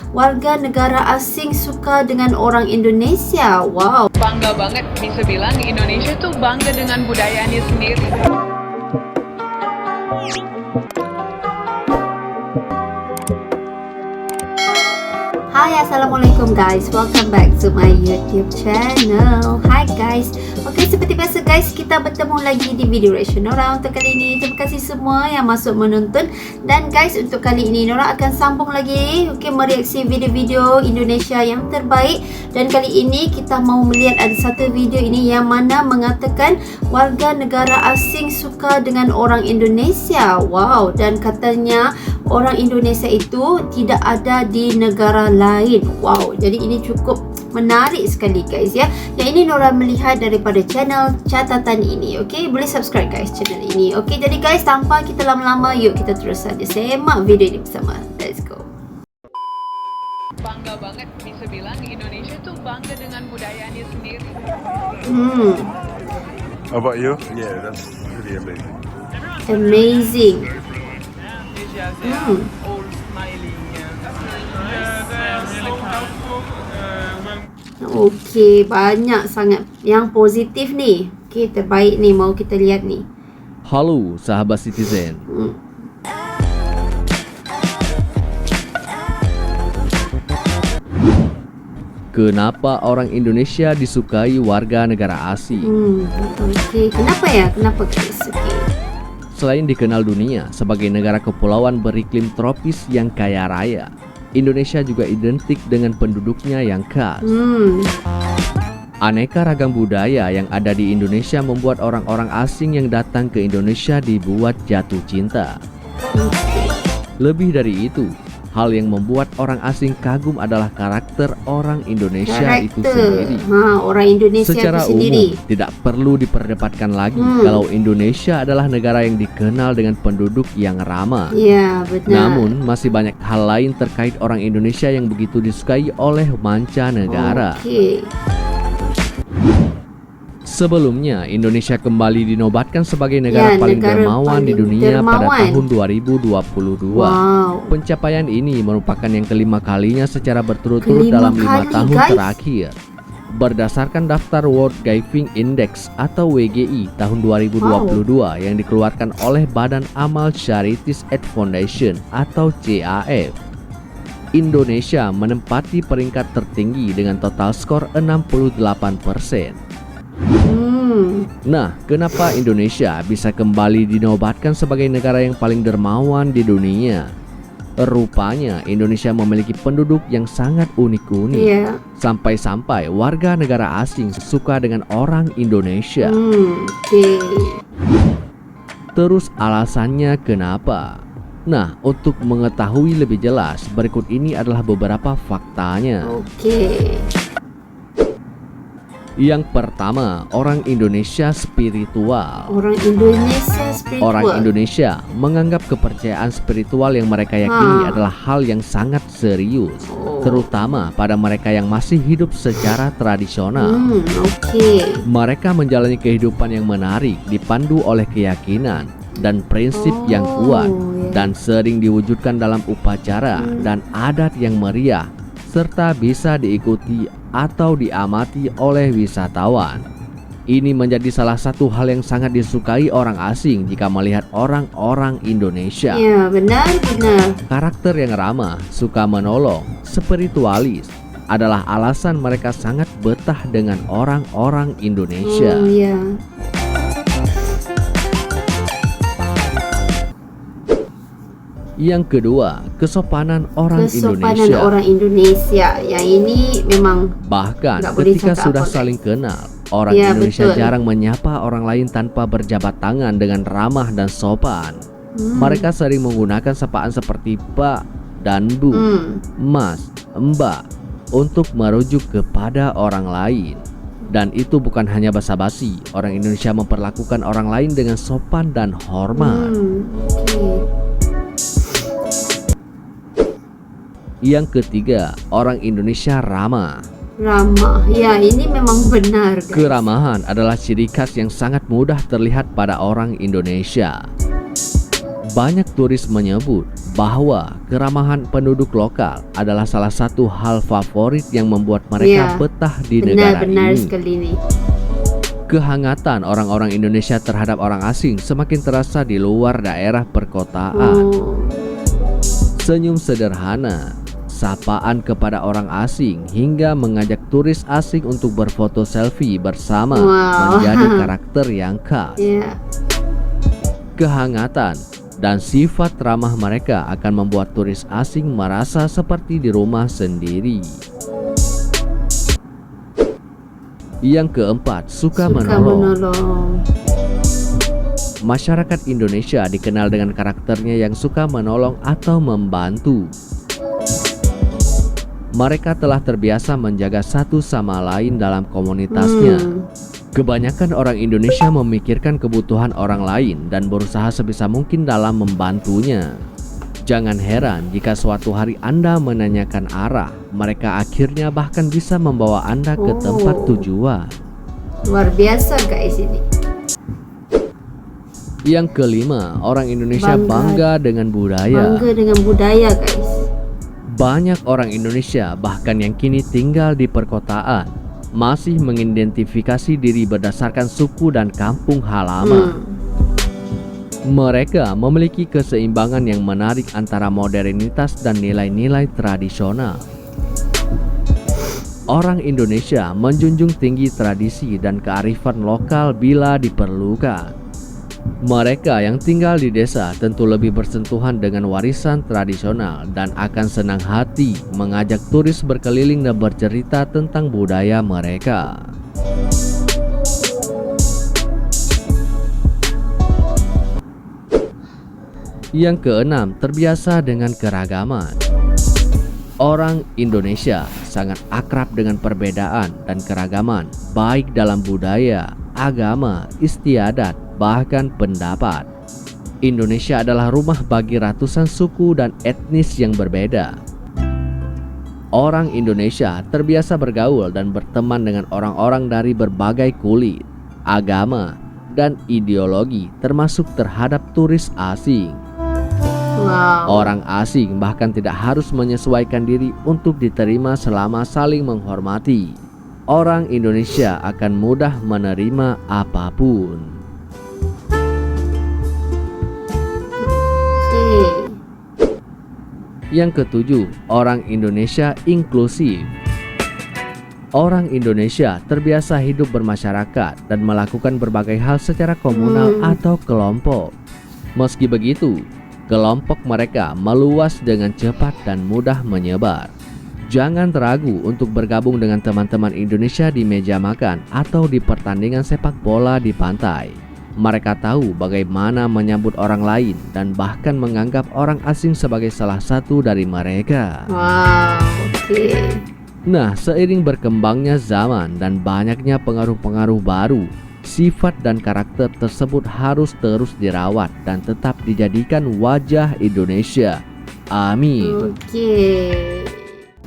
warga negara asing suka dengan orang Indonesia. Wow. Bangga banget bisa bilang Indonesia tuh bangga dengan budayanya sendiri. Hai, Assalamualaikum guys, welcome back to my YouTube channel. Hai guys, oke, seperti biasa guys, kita bertemu lagi di video reaction Nora untuk kali ini. Terima kasih semua yang masuk menonton. Dan guys, untuk kali ini Nora akan sambung lagi, mereaksi video-video Indonesia yang terbaik. Dan kali ini kita mau melihat ada satu video ini yang mana mengatakan warga negara asing suka dengan orang Indonesia. Wow, dan katanya orang Indonesia itu tidak ada di negara lain. Wow, jadi ini cukup menarik sekali guys ya. Yang ini Nora melihat daripada channel catatan ini. Okey, boleh subscribe guys channel ini. Okey, jadi guys, tanpa kita lama-lama, yuk kita terus saja semak video ini bersama. Let's go. Bangga banget bisa bilang Indonesia tuh bangga dengan budayanya sendiri. How about you? Yeah, that's really amazing. Amazing. All smiling. They're so helpful. Okey, banyak sangat yang positif ni. Okey, terbaik ni, mau kita lihat ni. Halo sahabat Citizen. Kenapa orang Indonesia disukai warga negara asing? Okey, kenapa ya? Kenapa guys? Okey. Selain dikenal dunia sebagai negara kepulauan beriklim tropis yang kaya raya, Indonesia juga identik dengan penduduknya yang khas. Aneka ragam budaya yang ada di Indonesia membuat orang-orang asing yang datang ke Indonesia dibuat jatuh cinta. Lebih dari itu, hal yang membuat orang asing kagum adalah karakter orang Indonesia itu sendiri. Orang Indonesia Secara itu sendiri. umum, tidak perlu diperdebatkan lagi kalau Indonesia adalah negara yang dikenal dengan penduduk yang ramah. Ya, benar. Namun, masih banyak hal lain terkait orang Indonesia yang begitu disukai oleh mancanegara. Okey. Sebelumnya, Indonesia kembali dinobatkan sebagai negara paling dermawan di dunia pada tahun 2022. Wow. Pencapaian ini merupakan yang kelima kalinya secara berturut-turut dalam 5 tahun terakhir. Berdasarkan daftar World Giving Index atau WGI tahun 2022 yang dikeluarkan oleh Badan Amal Charities Aid Foundation atau CAF, Indonesia menempati peringkat tertinggi dengan total skor 68%. Nah, kenapa Indonesia bisa kembali dinobatkan sebagai negara yang paling dermawan di dunia? Rupanya Indonesia memiliki penduduk yang sangat unik-unik. Sampai-sampai warga negara asing suka dengan orang Indonesia. Okey. Terus alasannya kenapa? Nah, untuk mengetahui lebih jelas, berikut ini adalah beberapa faktanya. Okey. Yang pertama, orang Indonesia spiritual. Orang Indonesia spiritual. Orang Indonesia menganggap kepercayaan spiritual yang mereka yakini adalah hal yang sangat serius, terutama pada mereka yang masih hidup secara tradisional. Okey. Mereka menjalani kehidupan yang menarik, dipandu oleh keyakinan dan prinsip yang kuat, dan sering diwujudkan dalam upacara dan adat yang meriah, serta bisa diikuti atau diamati oleh wisatawan. Ini menjadi salah satu hal yang sangat disukai orang asing jika melihat orang-orang Indonesia. Ya, benar. Karakter yang ramah, suka menolong, spiritualis adalah alasan mereka sangat betah dengan orang-orang Indonesia. Yang kedua, kesopanan orang Indonesia. Yang ini memang bahkan ketika sudah saling kenal, orang Indonesia jarang menyapa orang lain tanpa berjabat tangan dengan ramah dan sopan. Mereka sering menggunakan sapaan seperti Pak dan Bu, Mas, Mbak untuk merujuk kepada orang lain. Dan itu bukan hanya basa-basi, orang Indonesia memperlakukan orang lain dengan sopan dan hormat. Yang ketiga, orang Indonesia ramah. Ya, ini memang benar guys. Keramahan adalah ciri khas yang sangat mudah terlihat pada orang Indonesia. Banyak turis menyebut bahwa keramahan penduduk lokal adalah salah satu hal favorit yang membuat mereka betah di negara benar ini. sekali nih. Kehangatan orang-orang Indonesia terhadap orang asing semakin terasa di luar daerah perkotaan. Senyum sederhana, sapaan kepada orang asing, hingga mengajak turis asing untuk berfoto selfie bersama menjadi karakter yang khas. Kehangatan dan sifat ramah mereka akan membuat turis asing merasa seperti di rumah sendiri. Yang keempat, suka menolong. Masyarakat Indonesia dikenal dengan karakternya yang suka menolong atau membantu. Mereka telah terbiasa menjaga satu sama lain dalam komunitasnya. Kebanyakan orang Indonesia memikirkan kebutuhan orang lain dan berusaha sebisa mungkin dalam membantunya. Jangan heran jika suatu hari Anda menanyakan arah, mereka akhirnya bahkan bisa membawa Anda ke tempat tujuan. Luar biasa guys ini. Yang kelima, orang Indonesia bangga dengan budaya. Bangga dengan budaya guys. Banyak orang Indonesia bahkan yang kini tinggal di perkotaan masih mengidentifikasi diri berdasarkan suku dan kampung halaman. Mereka memiliki keseimbangan yang menarik antara modernitas dan nilai-nilai tradisional. Orang Indonesia menjunjung tinggi tradisi dan kearifan lokal bila diperlukan. Mereka yang tinggal di desa tentu lebih bersentuhan dengan warisan tradisional dan akan senang hati mengajak turis berkeliling dan bercerita tentang budaya mereka. Yang keenam, terbiasa dengan keragaman. Orang Indonesia sangat akrab dengan perbedaan dan keragaman, baik dalam budaya, agama, istiadat, bahkan pendapat. Indonesia adalah rumah bagi ratusan suku dan etnis yang berbeda. Orang Indonesia terbiasa bergaul dan berteman dengan orang-orang dari berbagai kulit, agama, dan ideologi, termasuk terhadap turis asing. Orang asing bahkan tidak harus menyesuaikan diri untuk diterima selama saling menghormati. Orang Indonesia akan mudah menerima apapun. Yang ketujuh, orang Indonesia inklusif. Orang Indonesia terbiasa hidup bermasyarakat dan melakukan berbagai hal secara komunal atau kelompok. Meski begitu, kelompok mereka meluas dengan cepat dan mudah menyebar. Jangan ragu untuk bergabung dengan teman-teman Indonesia di meja makan atau di pertandingan sepak bola di pantai. Mereka tahu bagaimana menyambut orang lain dan bahkan menganggap orang asing sebagai salah satu dari mereka. Nah, seiring berkembangnya zaman dan banyaknya pengaruh-pengaruh baru, sifat dan karakter tersebut harus terus dirawat dan tetap dijadikan wajah Indonesia. Amin.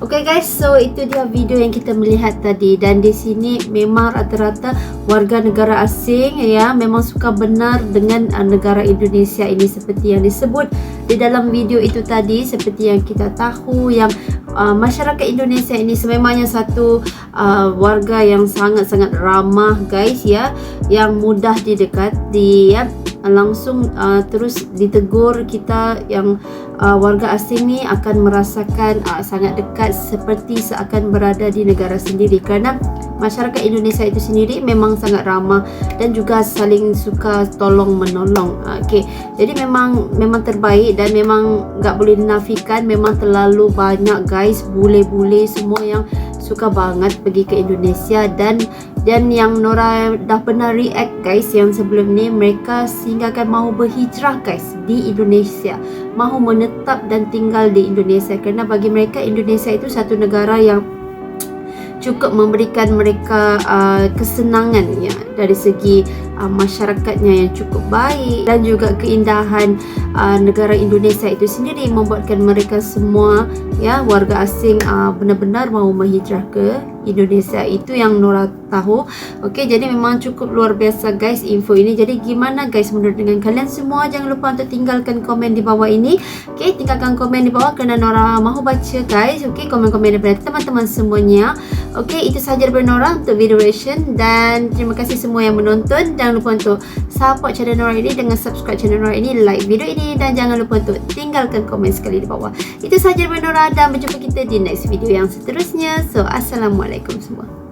Oke guys, so itu dia video yang kita melihat tadi, dan di sini memang rata-rata warga negara asing ya memang suka benar dengan negara Indonesia ini seperti yang disebut di dalam video itu tadi. Seperti yang kita tahu yang masyarakat Indonesia ini sememangnya satu warga yang sangat-sangat ramah guys ya, yang mudah didekati ya. Langsung terus ditegur kita yang warga asing ni akan merasakan sangat dekat seperti seakan berada di negara sendiri, kerana masyarakat Indonesia itu sendiri memang sangat ramah dan juga saling suka tolong menolong. Jadi memang terbaik dan memang tak boleh dinafikan, memang terlalu banyak guys bule-bule semua yang suka banget pergi ke Indonesia, dan yang Nora dah pernah react guys yang sebelum ni, mereka sehinggakan mahu berhijrah guys di Indonesia, mahu menetap dan tinggal di Indonesia, kerana bagi mereka Indonesia itu satu negara yang cukup memberikan mereka kesenangan ya, dari segi masyarakatnya yang cukup baik dan juga keindahan negara Indonesia itu sendiri membuatkan mereka semua ya warga asing benar-benar mau menghijrah ke Indonesia. Itu yang Nora tahu. Okey, jadi memang cukup luar biasa guys info ini. Jadi gimana guys menurut dengan kalian semua? Jangan lupa untuk tinggalkan komen di bawah ini. Okey, tinggalkan komen di bawah kerana Nora mahu baca guys. Okey, komen-komen daripada teman-teman semuanya. Okey, itu sahaja daripada Nora untuk video reaction dan terima kasih semua yang menonton. Jangan lupa untuk support channel Nora ini dengan subscribe channel Nora ini, like video ini dan jangan lupa untuk tinggalkan komen sekali di bawah. Itu sahaja daripada Nora dan berjumpa kita di next video yang seterusnya. So, assalamualaikum semua.